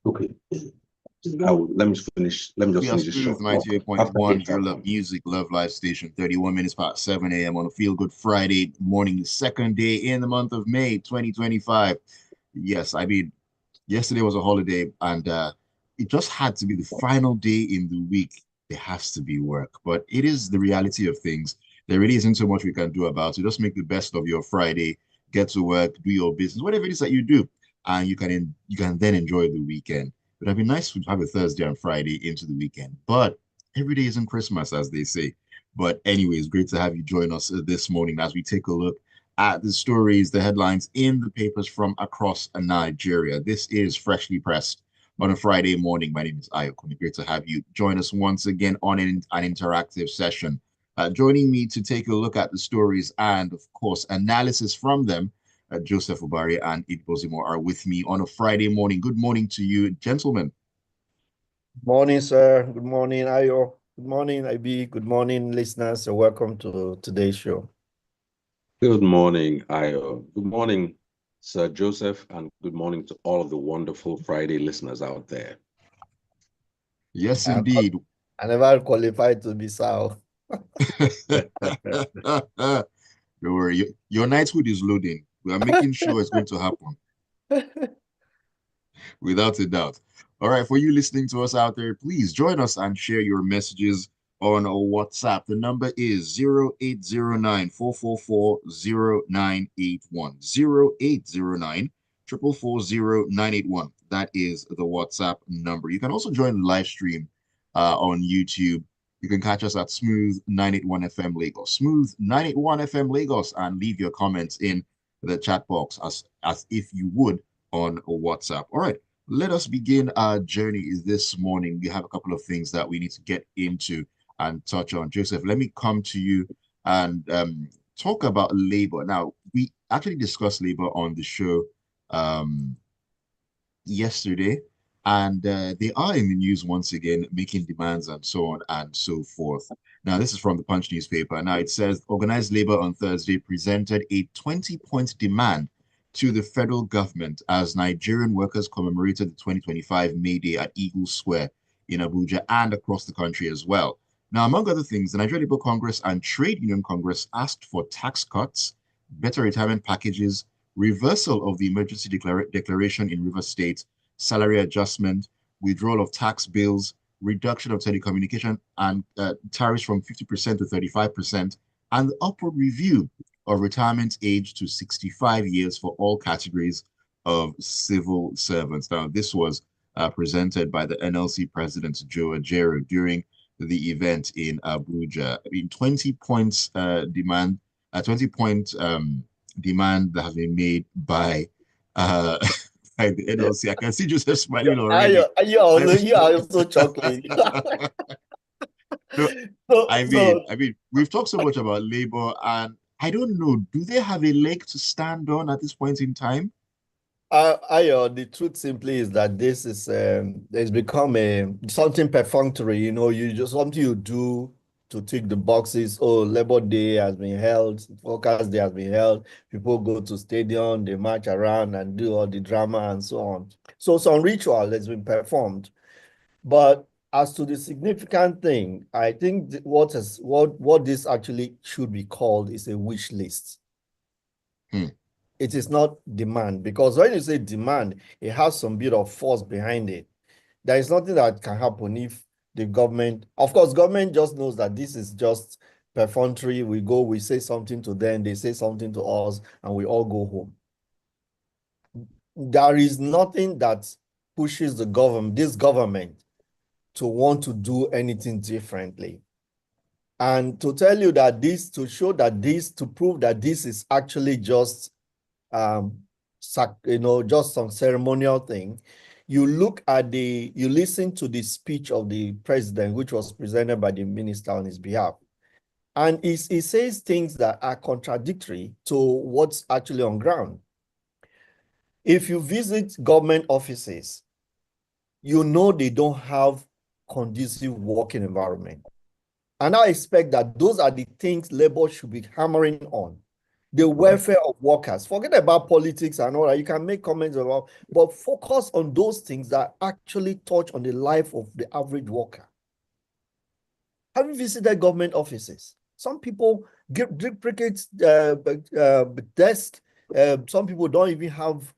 Okay. Let me finish. Let me just finish this short. 98.1 Your Love Music, Love Live Station, 31 minutes past 7 a.m. on a Feel Good Friday morning, the second day in the month of May 2025. Yes, I mean, yesterday was a holiday, and it just had to be the final day in the week. There has to be work, but it is the reality of things. There really isn't so much we can do about it. Just make the best of your Friday, get to work, do your business, whatever it is that you do, and you can then enjoy the weekend. But it'd be nice to have a Thursday and Friday into the weekend. But every day isn't Christmas, as they say. But anyways, great to have you join us this morning as we take a look at the stories, the headlines in the papers from across Nigeria. This is Freshly Pressed on a Friday morning. My name is Ayokunmi. Great to have you join us once again on an interactive session. Joining me to take a look at the stories and, of course, analysis from them, Joseph Obari and Bozimo are with me on a Friday morning. Good morning to you, gentlemen. Morning, sir. Good morning, Ayo. Good morning, IB. Good morning, listeners. So welcome to today's show. Good morning, Ayo. Good morning, Sir Joseph, and good morning to all of the wonderful Friday listeners out there. Yes, indeed. I never qualified to be Sao. Don't worry, your knighthood is loading. We are making sure it's going to happen. Without a doubt. All right, for you listening to us out there, please join us and share your messages on WhatsApp. The number is 0809 444 0981. 0809 444 0981. That is the WhatsApp number. You can also join the live stream on YouTube. You can catch us at Smooth 981 FM Lagos. Smooth 981 FM Lagos, and leave your comments in the chat box as if you would on WhatsApp. All right, let us begin our journey this morning. We have a couple of things that we need to get into and touch on. Joseph, let me come to you and talk about labor. Now, we actually discussed labor on the show yesterday, and they are in the news once again, making demands and so on and so forth. Now, this is from the Punch newspaper. Now, it says organized labor on Thursday presented a 20-point demand to the federal government as Nigerian workers commemorated the 2025 May Day at Eagle Square in Abuja and across the country as well. Now, among other things, the Nigerian Labour Congress and Trade Union Congress asked for tax cuts, better retirement packages, reversal of the emergency declaration in Rivers State, salary adjustment, withdrawal of tax bills, reduction of telecommunication and tariffs from 50% to 35%, and the upward review of retirement age to 65 years for all categories of civil servants. Now, this was presented by the NLC president, Joe Ajaero, during the event in Abuja. I mean, 20 points demand, 20-point demand that has been made by by the NLC. I can see Joseph smiling already. You are also chuckling. No, I mean, we've talked so much about labor, and I don't know, do they have a leg to stand on at this point in time? The truth simply is that this is it's become something perfunctory. You know, you just something you do to tick the boxes. Oh, Labor Day has been held, Workers' Day has been held. People go to stadium, they march around and do all the drama and so on. So some ritual has been performed, but as to the significant thing, I think what this actually should be called is a wish list. It is not demand, because when you say demand, it has some bit of force behind it. There is nothing that can happen if the government, of course, government just knows that this is just perfunctory. We go, we say something to them, they say something to us, and we all go home. There is nothing that pushes the government, this government, to want to do anything differently. And to tell you that this, to show that this, to prove that this is actually just just some ceremonial thing, you listen to the speech of the president, which was presented by the minister on his behalf. And he says things that are contradictory to what's actually on ground. If you visit government offices, you know they don't have conducive working environment. And I expect that those are the things labor should be hammering on. the welfare of workers. Forget about politics and all that. You can make comments about, but focus on those things that actually touch on the life of the average worker. Have you visited government offices? Some people duplicate desk. Some people don't even have.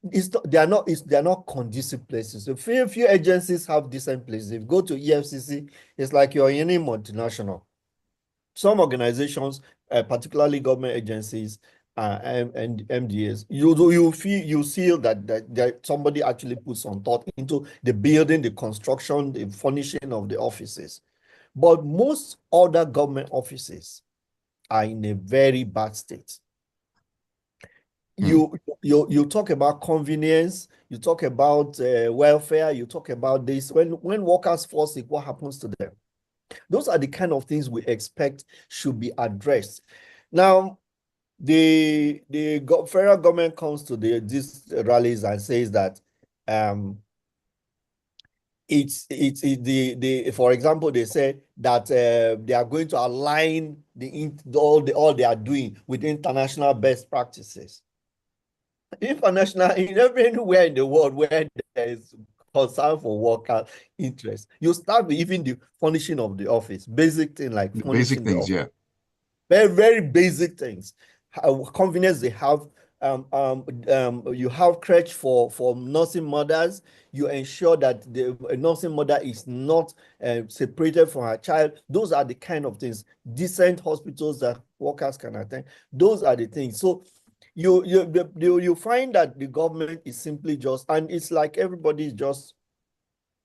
They are not conducive places. So few agencies have decent places. If you go to EFCC, it's like you're in a multinational. Some organizations, particularly government agencies and MDAs, you feel that somebody actually put some thought into the building, the construction, the furnishing of the offices. But most other government offices are in a very bad state. You talk about convenience, you talk about welfare, you talk about this. When workers fall sick, what happens to them? Those are the kind of things we expect should be addressed. Now, the federal government comes to these rallies and says that for example, they say that they are going to align all they are doing with international best practices. International, everywhere in the world where there is concern for worker interest, you start with even the furnishing of the office, basic thing like furnishing the office. Yeah. Very, very basic things. How convenience they have. You have crèche for nursing mothers. You ensure that the nursing mother is not separated from her child. Those are the kind of things. Decent hospitals that workers can attend. Those are the things. So you find that the government is simply just, and it's like everybody is just,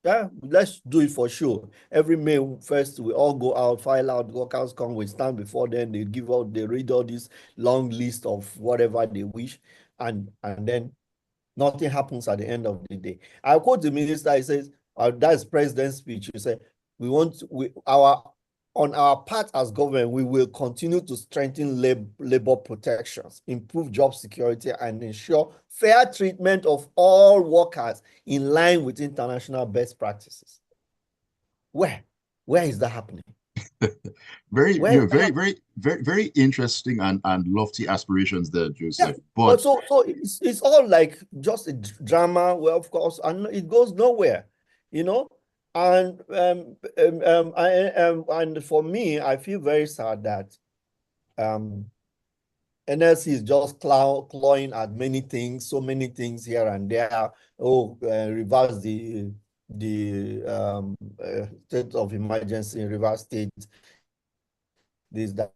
yeah, let's do it for sure. Every May 1st, we all go out, file out, workers come, we stand before them, they read all this long list of whatever they wish, and then nothing happens at the end of the day. I quote the minister, he says, that's president's speech, he said, on our part as government, we will continue to strengthen labor protections, improve job security, and ensure fair treatment of all workers in line with international best practices. Where is that happening? Very interesting and lofty aspirations there, Joseph. Yeah. But so it's all like just a drama. Well, of course, and it goes nowhere, you know. And and for me, I feel very sad that NLC is just clawing at many things, so many things here and there. Reverse the state of emergency in Rivers State. This, that.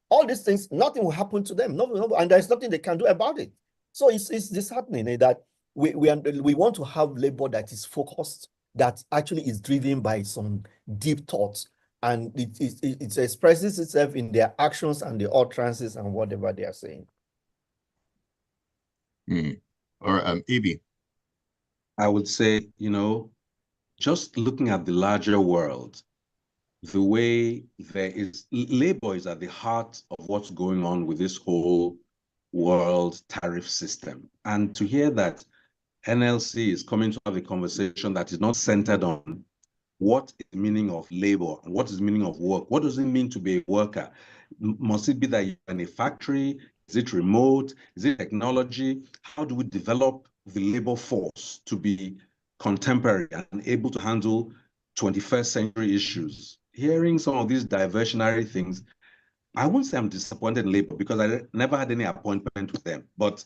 All these things, nothing will happen to them. No, and there's nothing they can do about it. So it's disheartening that we want to have labor that is focused, that actually is driven by some deep thoughts, and it expresses itself in their actions and the utterances and whatever they are saying. Or AB. I would say, just looking at the larger world, the way labor is at the heart of what's going on with this whole world tariff system. And to hear that NLC is coming to have a conversation that is not centered on what is the meaning of labor and what is the meaning of work. What does it mean to be a worker? Must it be that you're in a factory? Is it remote? Is it technology? How do we develop the labor force to be contemporary and able to handle 21st century issues? Hearing some of these diversionary things, I won't say I'm disappointed in labor because I never had any appointment with them. But,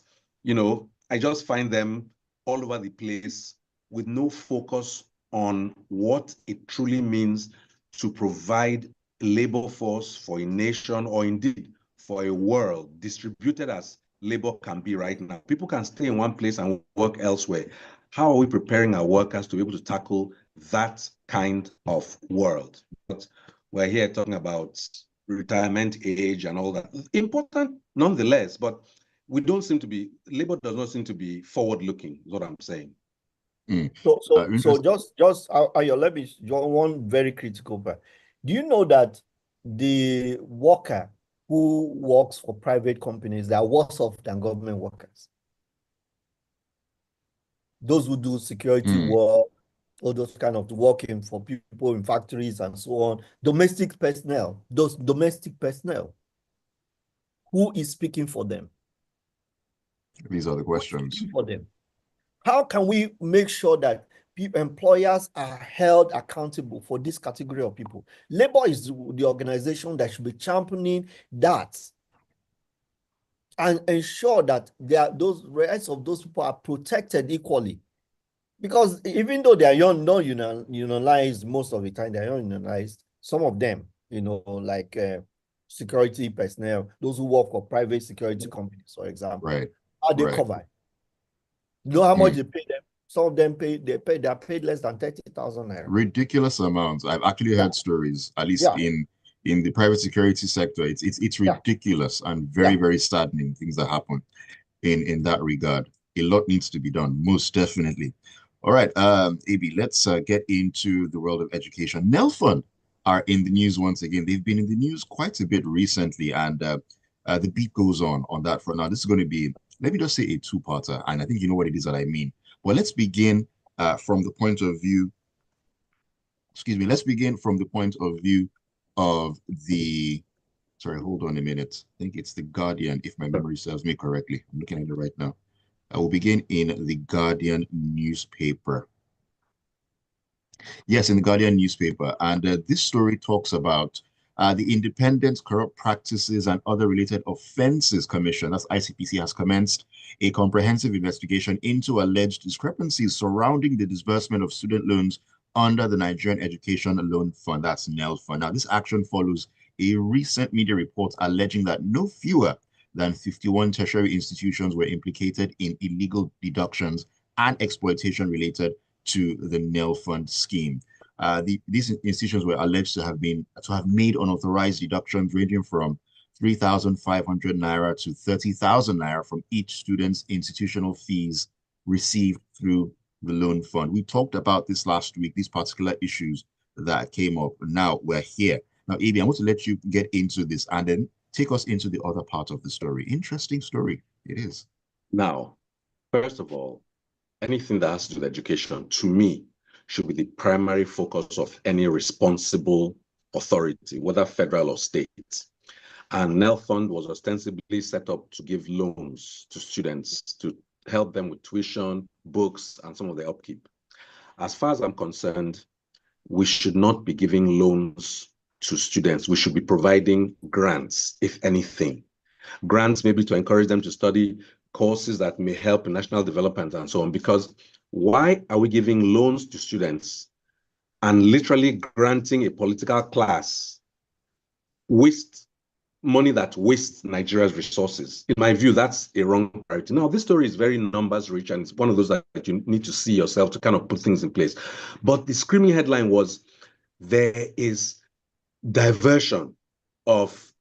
I just find them all over the place with no focus on what it truly means to provide a labor force for a nation, or indeed for a world distributed as labor can be right now. People can stay in one place and work elsewhere. How are we preparing our workers to be able to tackle that kind of world? But we're here talking about retirement age and all that. Important nonetheless, but labor does not seem to be forward-looking, is what I'm saying. So just let me one very critical part. Do you know that the worker who works for private companies, they are worse off than government workers? Those who do security work, all those kind of working for people in factories and so on, domestic personnel, Who is speaking for them? These are the questions. For them. How can we make sure that employers are held accountable for this category of people? Labor is the organization that should be championing that and ensure that those rights of those people are protected equally. Because even though they are non-unionized most of the time, they are unionized. Some of them, like security personnel, those who work for private security companies, for example, Right. are they covered? You know how much they pay them? Some of them they are paid less than 30,000 naira. Ridiculous amounts. I've actually heard stories, at least in the private security sector. It's ridiculous and very, very saddening things that happen in that regard. A lot needs to be done, most definitely. All right, AB, let's get into the world of education. Nelfund are in the news once again. They've been in the news quite a bit recently, and the beat goes on that front. Now, this is going to be, let me just say, a two-parter, and I think you know what it is that I mean. Well, let's begin from the point of view, let's begin from the point of view of the, sorry, hold on a minute. I think it's the Guardian, if my memory serves me correctly. I'm looking at it right now. I will begin in the Guardian newspaper. Yes, in the Guardian newspaper. And this story talks about the Independent Corrupt Practices and Other Related Offences Commission, that's ICPC, has commenced a comprehensive investigation into alleged discrepancies surrounding the disbursement of student loans under the Nigerian Education Loan Fund, that's NELFund. Now, this action follows a recent media report alleging that no fewer than 51 tertiary institutions were implicated in illegal deductions and exploitation related to the NELFund scheme. These institutions were alleged to have made unauthorized deductions ranging from 3,500 naira to 30,000 naira from each student's institutional fees received through the loan fund. We talked about this last week, these particular issues that came up. Now we're here. Now, AB, I want to let you get into this and then take us into the other part of the story. Interesting story. It is. Now, first of all, anything that has to do with education, to me, should be the primary focus of any responsible authority, whether federal or state. And NELFund was ostensibly set up to give loans to students to help them with tuition, books, and some of the upkeep. As far as I'm concerned, we should not be giving loans to students. We should be providing grants, if anything. Grants maybe to encourage them to study courses that may help in national development and so on. Because why are we giving loans to students and literally granting a political class money that wastes Nigeria's resources? In my view, that's a wrong priority. Now, this story is very numbers rich, and it's one of those that you need to see yourself to kind of put things in place. But the screaming headline was, there is diversion of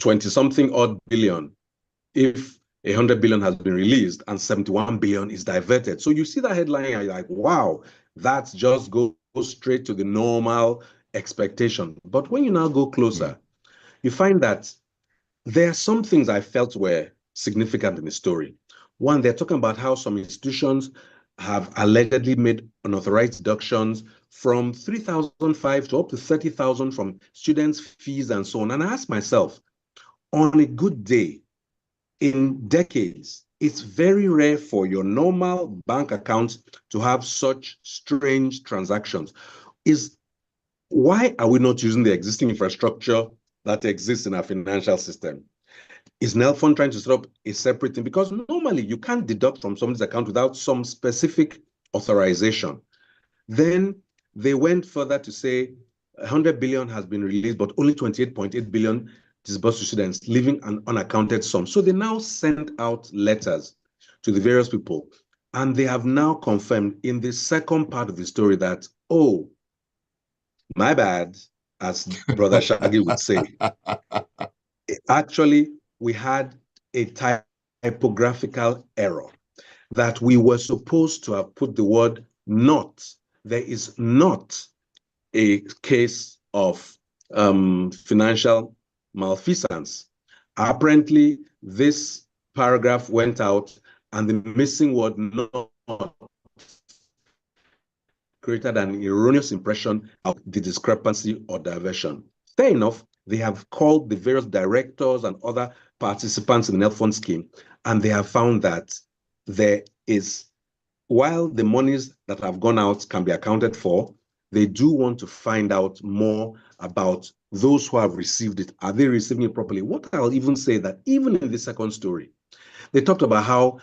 20-something odd billion if 100 billion has been released and 71 billion is diverted. So you see that headline and you're like, wow, that's just goes straight to the normal expectation. But when you now go closer, you find that there are some things I felt were significant in the story. One, they're talking about how some institutions have allegedly made unauthorized deductions from 3,500 to up to 30,000 from students' fees and so on. And I asked myself, on a good day, in decades, it's very rare for your normal bank account to have such strange transactions. Why are we not using the existing infrastructure that exists in our financial system? Is NELFund trying to set up a separate thing? Because normally you can't deduct from somebody's account without some specific authorization. Then they went further to say 100 billion has been released, but only 28.8 billion disbursed to students, leaving an unaccounted sum. So they now sent out letters to the various people, and they have now confirmed in the second part of the story that, oh, my bad, as Brother Shaggy would say. Actually, we had a typographical error, that we were supposed to have put the word not. There is not a case of financial malfeasance. Apparently, this paragraph went out and the missing word not created an erroneous impression of the discrepancy or diversion. Fair enough, they have called the various directors and other participants in the Health Fund scheme, and they have found that there is, while the monies that have gone out can be accounted for, they do want to find out more about those who have received it. Are they receiving it properly? What I'll even say that even in the second story, they talked about how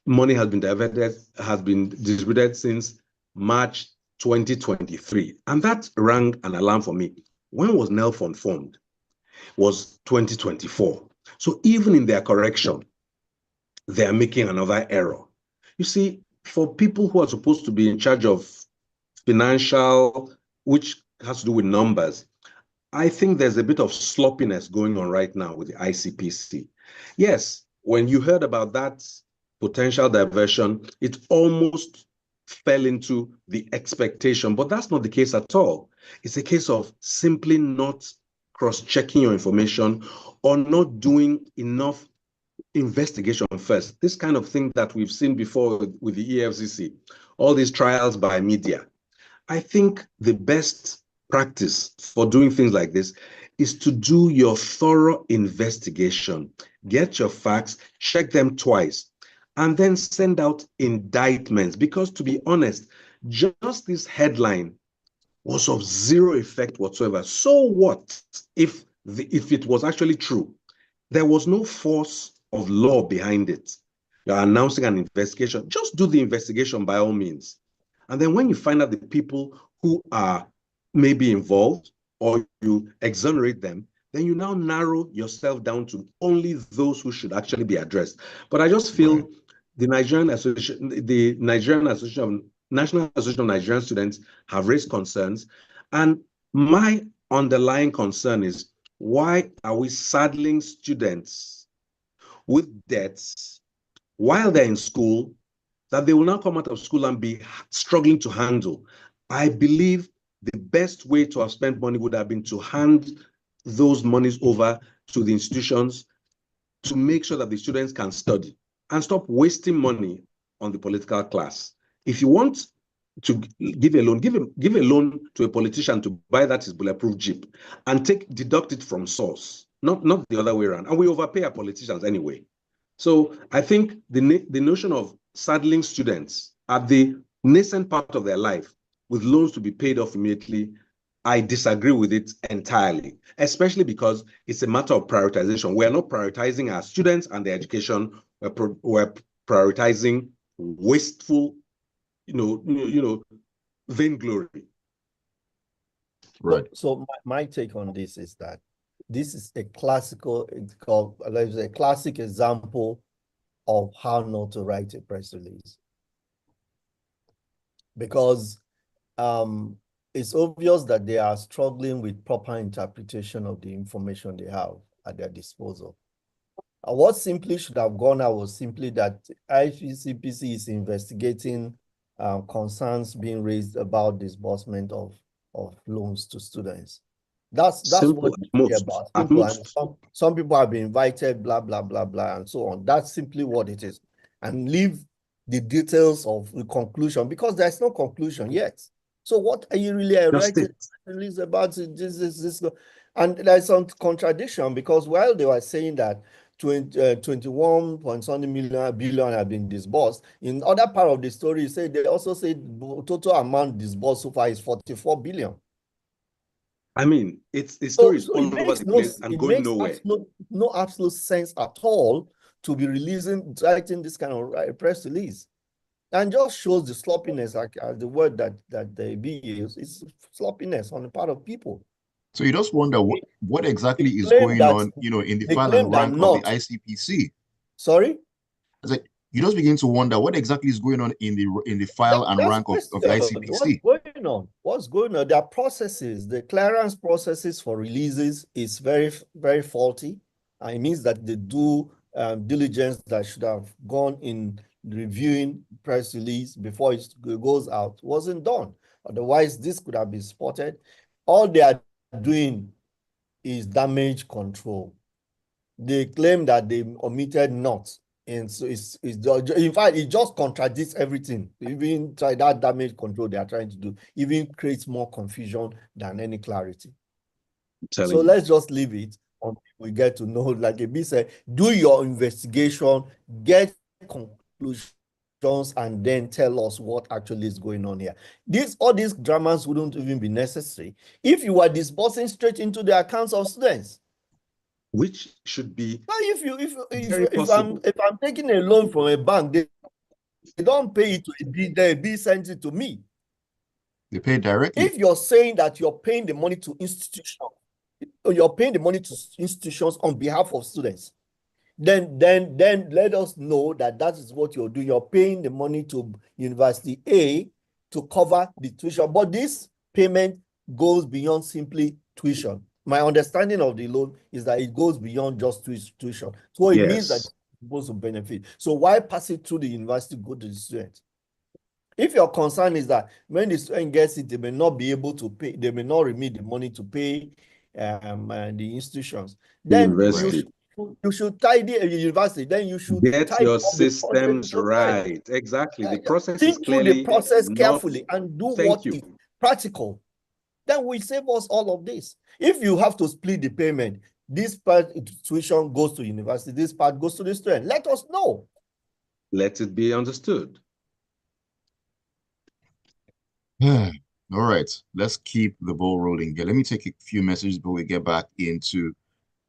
money has been diverted, has been distributed since March 2023. And that rang an alarm for me. When was NELFON formed? Was 2024. So even in their correction, they are making another error. You see, for people who are supposed to be in charge of financial, which has to do with numbers, I think there's a bit of sloppiness going on right now with the ICPC. Yes, when you heard about that potential diversion, it almost fell into the expectation, but that's not the case at all. It's a case of simply not cross-checking your information or not doing enough investigation first. This kind of thing that we've seen before with the EFCC, all these trials by media. I think the best practice for doing things like this is to do your thorough investigation, get your facts, check them twice, and then send out indictments. Because to be honest, just this headline was of zero effect whatsoever. So what if it was actually true? There was no force of law behind it. You're announcing an investigation. Just do the investigation by all means. And then when you find out the people who are maybe involved or you exonerate them, then you now narrow yourself down to only those who should actually be addressed. But I just feel the Nigerian Association, the Nigerian Association, National Association of Nigerian Students have raised concerns. And my underlying concern is, why are we saddling students with debts while they're in school that they will now come out of school and be struggling to handle? I believe the best way to have spent money would have been to hand those monies over to the institutions to make sure that the students can study and stop wasting money on the political class. If you want to give a loan, give a loan to a politician to buy that his bulletproof Jeep and deduct it from source, not the other way around. And we overpay our politicians anyway. So I think the notion of saddling students at the nascent part of their life with loans to be paid off immediately, I disagree with it entirely, especially because it's a matter of prioritization. We're not prioritizing our students and their education. We're prioritizing wasteful, vainglory. Right. So my take on this is that this is a classic example of how not to write a press release. Because it's obvious that they are struggling with proper interpretation of the information they have at their disposal. What simply should have gone out was simply that ICPC is investigating concerns being raised about disbursement of loans to students. That's what it's about. Simple. And some people have been invited, blah, blah, blah, blah, and so on. That's simply what it is. And leave the details of the conclusion, because there's no conclusion yet. So what are you really writing about? This. And there's some contradiction, because while they were saying that 21 point something billion have been disbursed, in other part of the story, they also say total amount disbursed so far is 44 billion. I mean, the story is all over the place and going nowhere. No absolute sense at all to be writing this kind of press release. And just shows the sloppiness, like the word that they use, is sloppiness on the part of people. So you just wonder what exactly is going on, in the file and rank of the ICPC. Sorry? I was like, you just begin to wonder what exactly is going on in the file and rank of the ICPC. What's going on? Their processes, the clearance processes for releases is very, very faulty. And it means that they do diligence that should have gone in reviewing press release before it goes out. Wasn't done. Otherwise, this could have been spotted. All they are doing is damage control. They claim that they omitted not. And so in fact, it just contradicts everything. Even try that damage control they are trying to do, even creates more confusion than any clarity. So let's just leave it on we get to know, like Ebi said, do your investigation, get conclusions, and then tell us what actually is going on here. All these dramas wouldn't even be necessary if you were disbursing straight into the accounts of students. Which should be if I'm taking a loan from a bank, they don't pay it to Ebi, then Ebi sends it to me. They pay directly. If you're saying that you're paying the money to institutions, or you're paying the money to institutions on behalf of students, then let us know that is what you're doing. You're paying the money to University A to cover the tuition, but this payment goes beyond simply tuition. My understanding of the loan is that it goes beyond just tuition. So it means that it's supposed to benefit. So why pass it through the university, go to the student? If your concern is that when the student gets it, they may not be able to pay, they may not remit the money to pay the institutions, then you should tidy a university. Then you should get tidy your up the systems right. Exactly. The process is think through the clearly process not carefully and do what is practical. Then we save us all of this. If you have to split the payment, this part tuition goes to university, this part goes to the student, let us know. Let it be understood. All right, let's keep the ball rolling here. Let me take a few messages before we get back into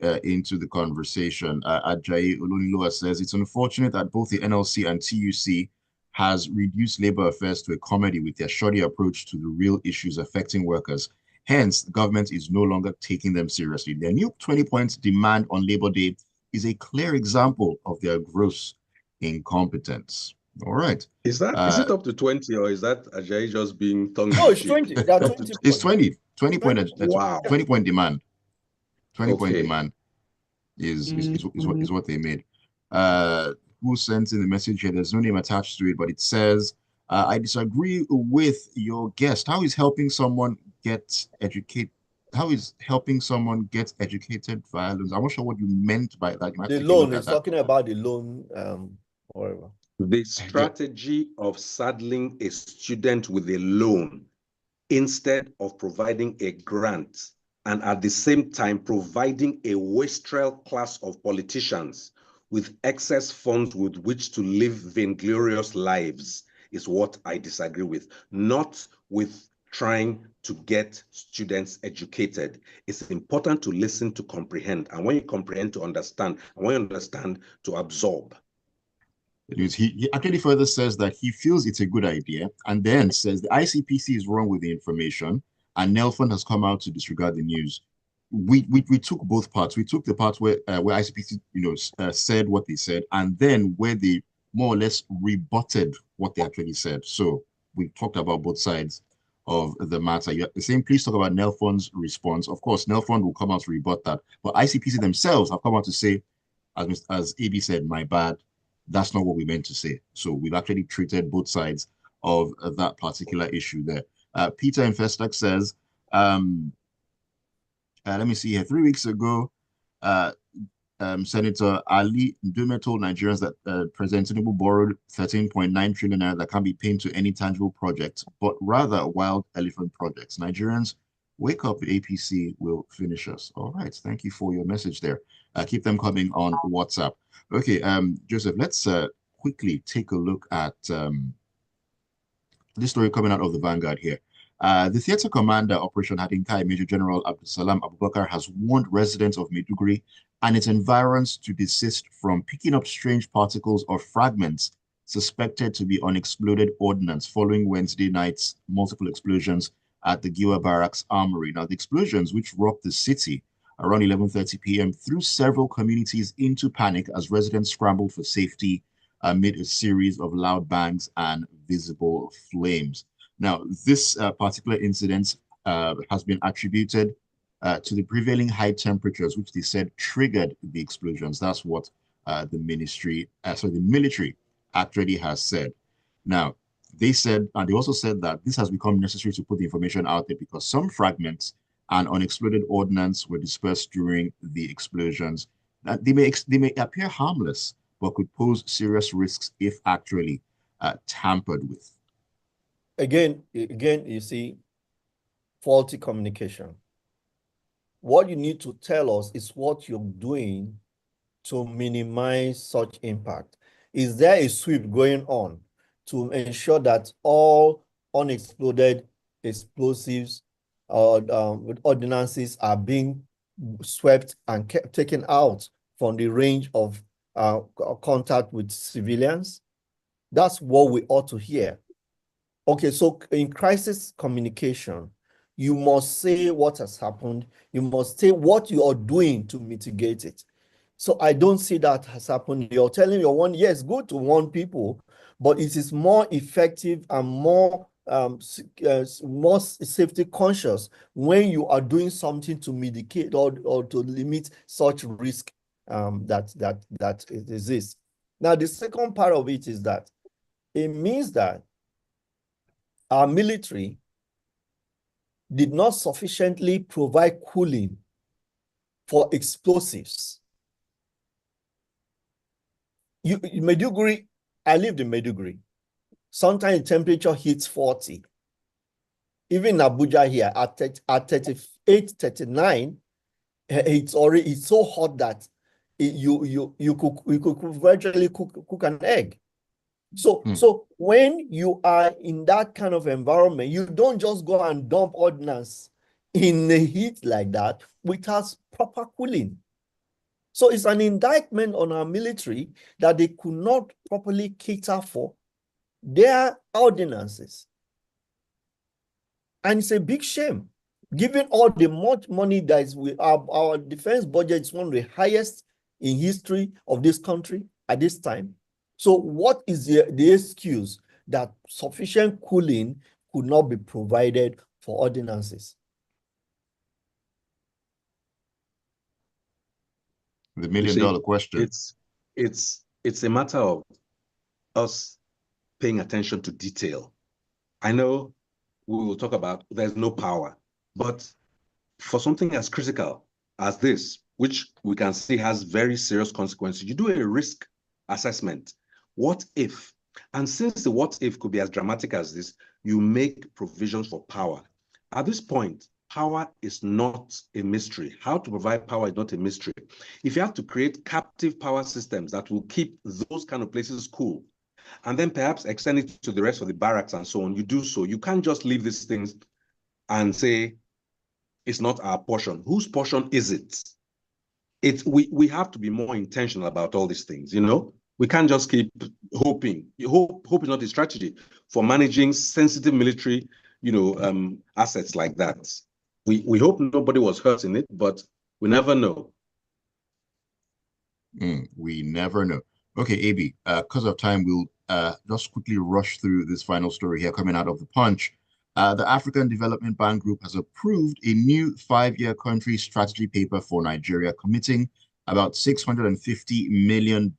the conversation. Ajayi Oluniloa says, it's unfortunate that both the NLC and TUC has reduced labor affairs to a comedy with their shoddy approach to the real issues affecting workers. Hence, the government is no longer taking them seriously. Their new 20-point demand on Labor Day is a clear example of their gross incompetence. All right. Is it up to 20, or is that Ajayi just being tongue? No, it's 20. There are 20 it's 20. 20 point. Wow. 20 point demand. 20 point demand is what they made. Who sent in the message here? There's no name attached to it, but it says, I disagree with your guest. How is helping someone get educated? How is helping someone get educated via loans? I'm not sure what you meant by that. The loan is talking about the loan, whatever. The strategy of saddling a student with a loan instead of providing a grant, and at the same time providing a wastrel class of politicians with excess funds with which to live vainglorious lives, is what I disagree with. Not with trying to get students educated. It's important to listen to comprehend, and when you comprehend, to understand, and when you understand, to absorb. He actually further says that he feels it's a good idea, and then says the ICPC is wrong with the information, and Nelfund has come out to disregard the news. We took both parts. We took the part where ICPC said what they said, and then where they more or less rebutted what they actually said. So we talked about both sides of the matter. You're saying, please talk about Nelfund's response. Of course, Nelfund will come out to rebut that, but ICPC themselves have come out to say, as AB said, my bad. That's not what we meant to say. So we've actually treated both sides of that particular issue there. Peter Infestack says, let me see here. 3 weeks ago, Senator Ali Ndume told Nigerians that President Tinubu borrowed 13.9 trillion naira that can't be paid to any tangible project, but rather wild elephant projects. Nigerians, wake up, the APC will finish us. All right, thank you for your message there. Keep them coming on WhatsApp. Okay, Joseph, let's quickly take a look at this story coming out of the Vanguard here. The theater commander, Operation Hadinkai, Major General Abdusalam Abubakar, has warned residents of Maiduguri and its environs to desist from picking up strange particles or fragments suspected to be unexploded ordnance following Wednesday night's multiple explosions at the Giwa Barracks Armory. Now, the explosions, which rocked the city around 11:30 p.m., threw several communities into panic as residents scrambled for safety amid a series of loud bangs and visible flames. Now, this particular incident has been attributed to the prevailing high temperatures, which they said triggered the explosions. That's what the military actually has said. Now, they said, and they also said that this has become necessary to put the information out there because some fragments and unexploded ordnance were dispersed during the explosions. They may appear harmless, but could pose serious risks if actually tampered with. Again, you see, faulty communication. What you need to tell us is what you're doing to minimize such impact. Is there a sweep going on to ensure that all unexploded explosives or ordinances are being swept and taken out from the range of contact with civilians? That's what we ought to hear. Okay, so in crisis communication, you must say what has happened. You must say what you are doing to mitigate it. So I don't see that has happened. You're telling your one, yes, good to warn people, but it is more effective and more safety conscious when you are doing something to mitigate or to limit such risk that it exists. Now, the second part of it is that it means that our military did not sufficiently provide cooling for explosives. Maiduguri, I lived in Maiduguri. Sometimes the temperature hits 40. Even in Abuja here at 38, 39, it's so hot that you could virtually cook an egg. So when you are in that kind of environment, you don't just go and dump ordnance in the heat like that without proper cooling. So it's an indictment on our military that they could not properly cater for their ordinances. And it's a big shame, given all the much money that is our defense budget is one of the highest in history of this country at this time. So what is the excuse that sufficient cooling could not be provided for ordinances? The million-dollar question. It's a matter of us paying attention to detail. I know we will talk about there's no power, but for something as critical as this, which we can see has very serious consequences, you do a risk assessment. What if? And since the what if could be as dramatic as this, you make provisions for power. At this point, power is not a mystery. How to provide power is not a mystery. If you have to create captive power systems that will keep those kind of places cool, and then perhaps extend it to the rest of the barracks and so on, you do so. You can't just leave these things and say, it's not our portion. Whose portion is it? We have to be more intentional about all these things, you know? We can't just keep hoping. Hope is not a strategy for managing sensitive military, assets like that. We hope nobody was hurt in it, but we never know. We never know. Okay, AB, because of time, we'll just quickly rush through this final story here coming out of the Punch. The African Development Bank Group has approved a new 5-year country strategy paper for Nigeria, committing about $650 million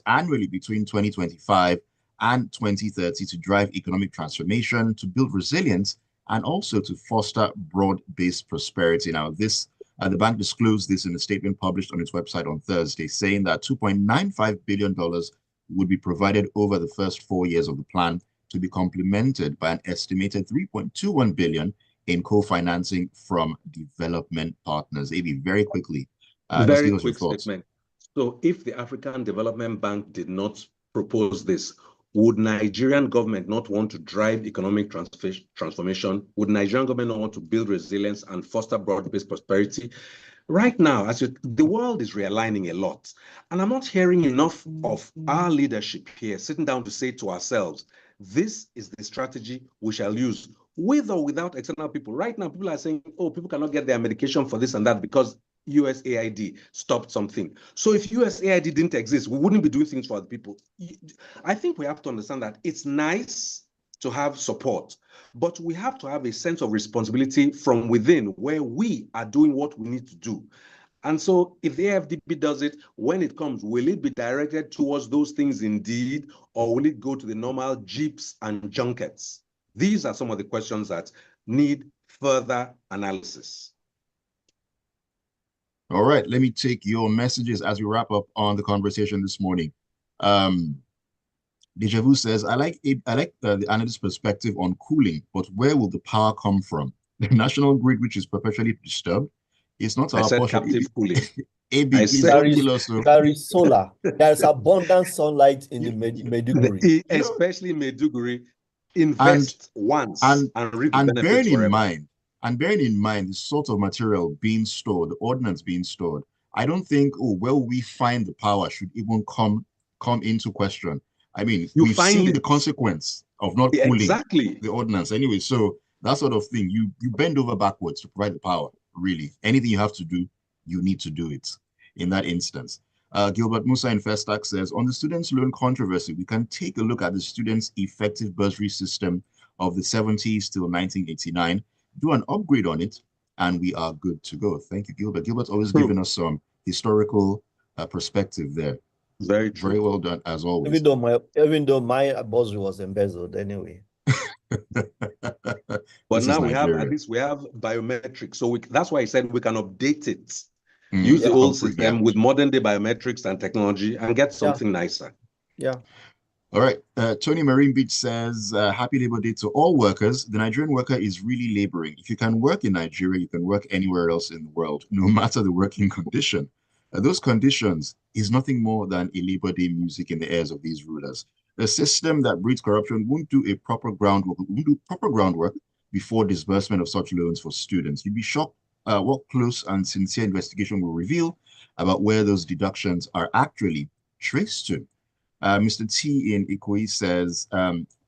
annually between 2025 and 2030 to drive economic transformation, to build resilience, and also to foster broad-based prosperity. Now, the bank disclosed this in a statement published on its website on Thursday, saying that $2.95 billion would be provided over the first 4 years of the plan, to be complemented by an estimated $3.21 billion in co-financing from development partners. AB, very quickly, just give us your thoughts. Statement. So if the African Development Bank did not propose this, would Nigerian government not want to drive economic transformation? Would Nigerian government not want to build resilience and foster broad-based prosperity? Right now, the world is realigning a lot, and I'm not hearing enough of our leadership here sitting down to say to ourselves, this is the strategy we shall use, with or without external people. Right now, people are saying, oh, people cannot get their medication for this and that because USAID stopped something. So if USAID didn't exist, we wouldn't be doing things for other people. I think we have to understand that it's nice to have support, but we have to have a sense of responsibility from within where we are doing what we need to do. And so if the AFDB does it, when it comes, will it be directed towards those things indeed, or will it go to the normal jeeps and junkets? These are some of the questions that need further analysis. All right, let me take your messages as we wrap up on the conversation this morning. Deja Vu says, I like the analyst's perspective on cooling, but where will the power come from? The national grid, which is perpetually disturbed, It's not I our said portion. captive cooling. AB, I please said don't kill us. So. There is solar. There's abundant sunlight in the Maiduguri. especially Maiduguri, and invest once and and reap the and benefits forever. bearing in mind the sort of material being stored, the ordnance being stored, I don't think, oh, where we find the power should even come into question. I mean, You we've find seen the it. consequence of not Yeah, cooling exactly. the ordnance anyway. So that sort of thing, you bend over backwards to provide the power. Really, anything you have to do, you need to do it. In that instance, Gilbert Musa in Festac says, on the students' loan controversy, we can take a look at the students' effective bursary system of the 70s till 1989, do an upgrade on it, and we are good to go. Thank you, Gilbert. Gilbert's always True. given us some historical perspective there. Very true. Very well done, as always. Even though my bursary was embezzled anyway. But now we have, Nigeria. at least we have biometrics. So that's why I said we can update it. Mm, Use the old upgrade, system with modern day biometrics and technology and get something nicer. Yeah. All right. Tony Marine Beach says, happy Labor Day to all workers. The Nigerian worker is really laboring. If you can work in Nigeria, you can work anywhere else in the world, no matter the working condition. Those conditions is nothing more than a Labor Day music in the ears of these rulers. A system that breeds corruption won't do proper groundwork before disbursement of such loans for students. You'd be shocked what close and sincere investigation will reveal about where those deductions are actually traced to. Mr. T in Ikoyi says,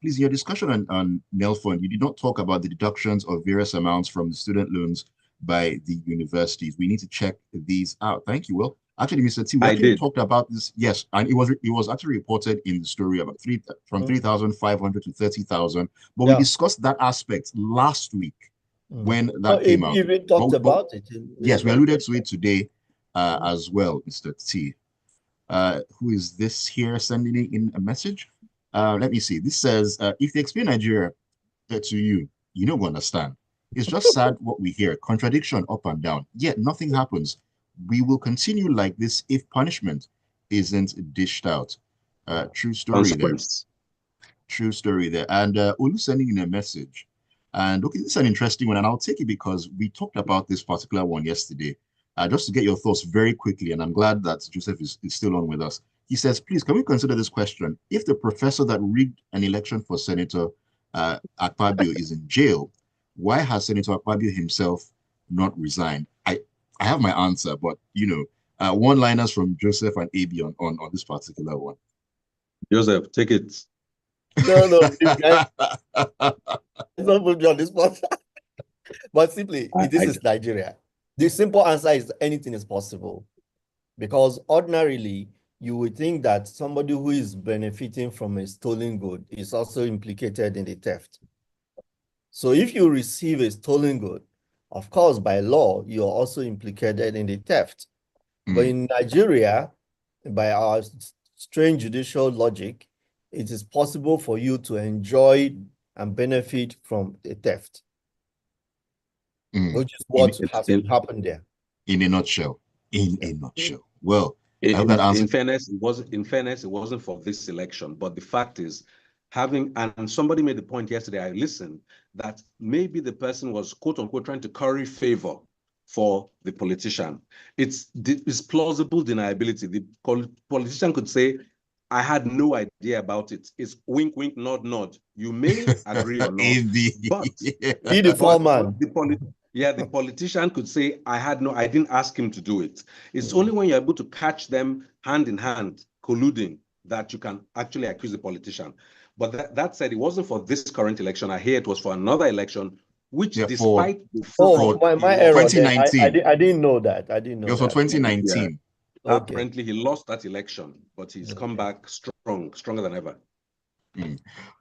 please, in your discussion on Nelfund, you did not talk about the deductions of various amounts from the student loans by the universities. We need to check these out. Thank you, Will. Actually, Mr. T, we actually talked about this. Yes, and it was actually reported in the story about from 3,500 to 30,000. But we discussed that aspect last week when that came out. You even talked about it. Yes, we alluded to it today as well, Mr. T. Who is this here sending in a message? Let me see. This says, if they explain Nigeria to you, you don't understand. It's just sad what we hear. Contradiction up and down. Yet nothing happens. We will continue like this if punishment isn't dished out. True story there. True story there. And Olu sending in a message. And okay, this is an interesting one, and I'll take it because we talked about this particular one yesterday. Just to get your thoughts very quickly, and I'm glad that Joseph is still on with us. He says, please, can we consider this question? If the professor that rigged an election for Senator Akpabio is in jail, why has Senator Akpabio himself not resigned? I have my answer, but, one-liners from Joseph and AB on this particular one. Joseph, take it. No, guys, don't put me on this spot. But simply, this is Nigeria. The simple answer is anything is possible. Because ordinarily, you would think that somebody who is benefiting from a stolen good is also implicated in the theft. So if you receive a stolen good, of course, by law, you're also implicated in the theft. But in Nigeria, by our strange judicial logic, it is possible for you to enjoy and benefit from a theft, which is what has happened there. In a nutshell. In a nutshell. Well, in fairness, it wasn't for this election, but the fact is, and somebody made the point yesterday, I listened, that maybe the person was quote unquote trying to curry favor for the politician. It's plausible deniability. The politician could say, I had no idea about it. It's wink, wink, nod, nod. You may agree or not, but be the foreman. The politician could say, I didn't ask him to do it. It's only when you're able to catch them hand in hand, colluding, that you can actually accuse the politician. But that said, it wasn't for this current election. I hear it was for another election, which despite my error, 2019. I didn't know that. I didn't know. It was for 2019. Yeah. Okay. Apparently, he lost that election, but he's come back stronger than ever.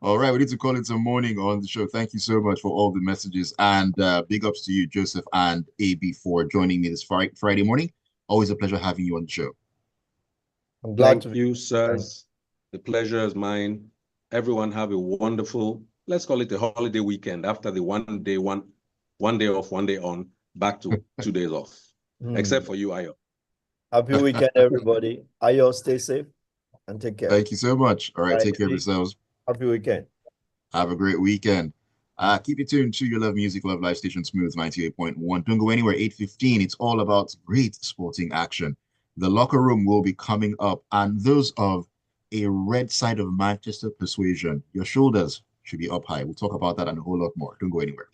All right, we need to call it a morning on the show. Thank you so much for all the messages, and big ups to you, Joseph and AB, for joining me this Friday morning. Always a pleasure having you on the show. I'm glad Thank you, sirs. The pleasure is mine. Everyone have a wonderful, let's call it a holiday weekend after the one day off, one day on, back to 2 days off. Except for you, Ayo. Happy weekend, everybody. Ayo, stay safe and take care. Thank you so much. All right, take care of yourselves. Happy weekend. Have a great weekend. Keep it tuned to your love music, love live station Smooth 98.1. Don't go anywhere. 8:15. It's all about great sporting action. The locker room will be coming up, and those of a red side of Manchester persuasion, your shoulders should be up high. We'll talk about that and a whole lot more. Don't go anywhere.